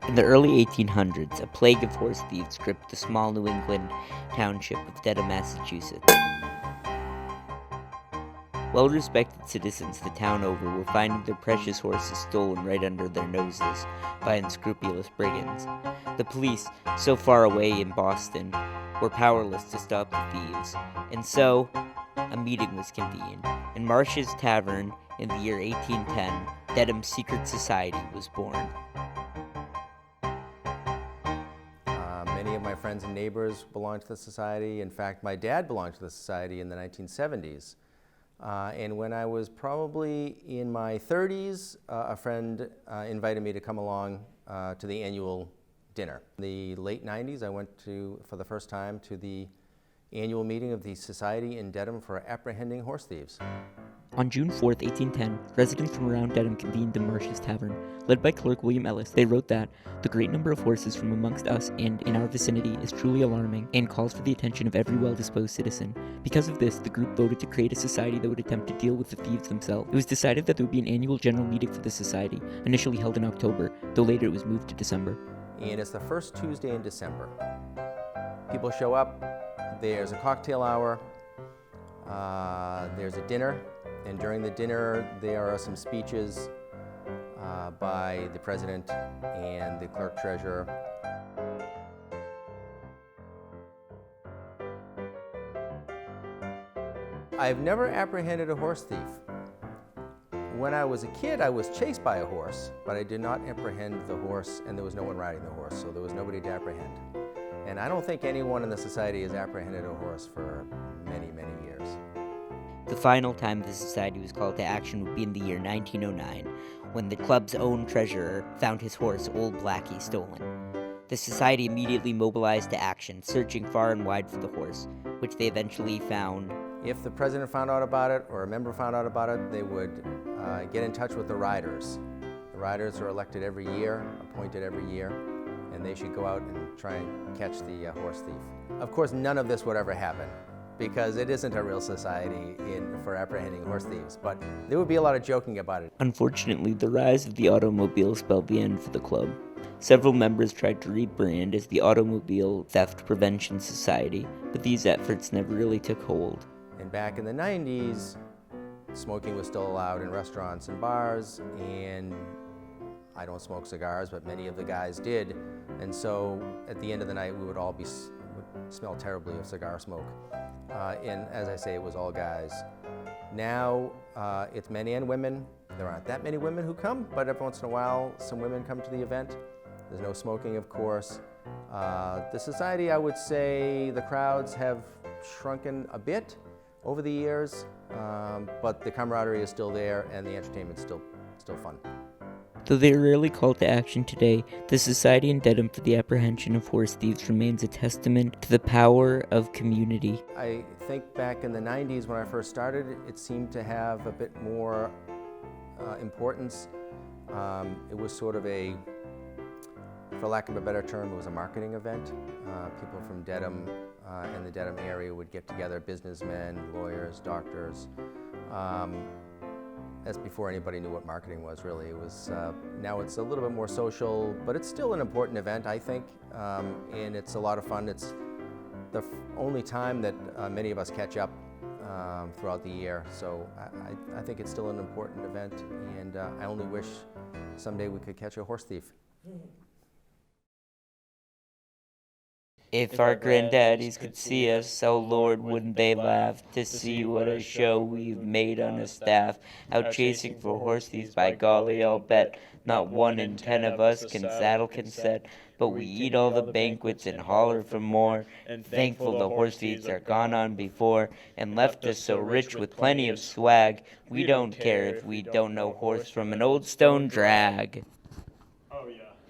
In the early 1800s, a plague of horse thieves gripped the small New England township of Dedham, Massachusetts. Well-respected citizens the town over were finding their precious horses stolen right under their noses by unscrupulous brigands. The police, so far away in Boston, were powerless to stop the thieves, and so a meeting was convened. In Marsh's Tavern in the year 1810, Dedham's secret society was born. Many of my friends and neighbors belonged to the society. In fact, my dad belonged to the society in the 1970s. And when I was probably in my 30s, a friend invited me to come along to the annual dinner. In the late 90s, I went for the first time to the annual meeting of the Society in Dedham for Apprehending Horse Thieves. On June 4, 1810, residents from around Dedham convened in Marsh's Tavern. Led by clerk William Ellis, they wrote that the great number of horses from amongst us and in our vicinity is truly alarming and calls for the attention of every well-disposed citizen. Because of this, the group voted to create a society that would attempt to deal with the thieves themselves. It was decided that there would be an annual general meeting for the society, initially held in October, though later it was moved to December. And it's the first Tuesday in December. People show up, there's a cocktail hour, there's a dinner, and during the dinner there are some speeches by the president and the clerk treasurer. I've never apprehended a horse thief. When I was a kid, I was chased by a horse, but I did not apprehend the horse, and there was no one riding the horse, so there was nobody to apprehend. And I don't think anyone in the society has apprehended a horse for many, many years. The final time the society was called to action would be in the year 1909, when the club's own treasurer found his horse, Old Blackie, stolen. The society immediately mobilized to action, searching far and wide for the horse, which they eventually found. If the president found out about it, or a member found out about it, they would get in touch with the riders. The riders are elected every year, appointed every year, and they should go out and try and catch the horse thief. Of course, none of this would ever happen, because it isn't a real society for apprehending horse thieves, but there would be a lot of joking about it. Unfortunately, the rise of the automobile spelled the end for the club. Several members tried to rebrand as the Automobile Theft Prevention Society, but these efforts never really took hold. And back in the 90s, smoking was still allowed in restaurants and bars, and I don't smoke cigars, but many of the guys did. And so at the end of the night, we would all would smell terribly of cigar smoke. And as I say, it was all guys. Now it's men and women. There aren't that many women who come, but every once in a while, some women come to the event. There's no smoking, of course. The society, I would say, the crowds have shrunken a bit over the years, but the camaraderie is still there and the entertainment's still fun. Though they are rarely called to action today, the Society in Dedham for the Apprehension of Horse Thieves remains a testament to the power of community. I think back in the 90s when I first started, it seemed to have a bit more importance. It was sort of for lack of a better term, it was a marketing event. People from Dedham and the Dedham area would get together, businessmen, lawyers, doctors. That's before anybody knew what marketing was, really. It was, now it's a little bit more social, but it's still an important event, I think, and it's a lot of fun. It's the only time that many of us catch up throughout the year, so I think it's still an important event, and I only wish someday we could catch a horse thief. If our granddaddies could see us, oh Lord, wouldn't they laugh to see what a show we've made on a staff, out chasing for horse thieves, by golly, I'll bet not 1 in 10 of us can saddle consent, but we eat all the banquets and holler for more, and thankful the horse thieves are gone on before, and left us so rich with plenty of swag, we don't care if we don't know horse from an old stone drag.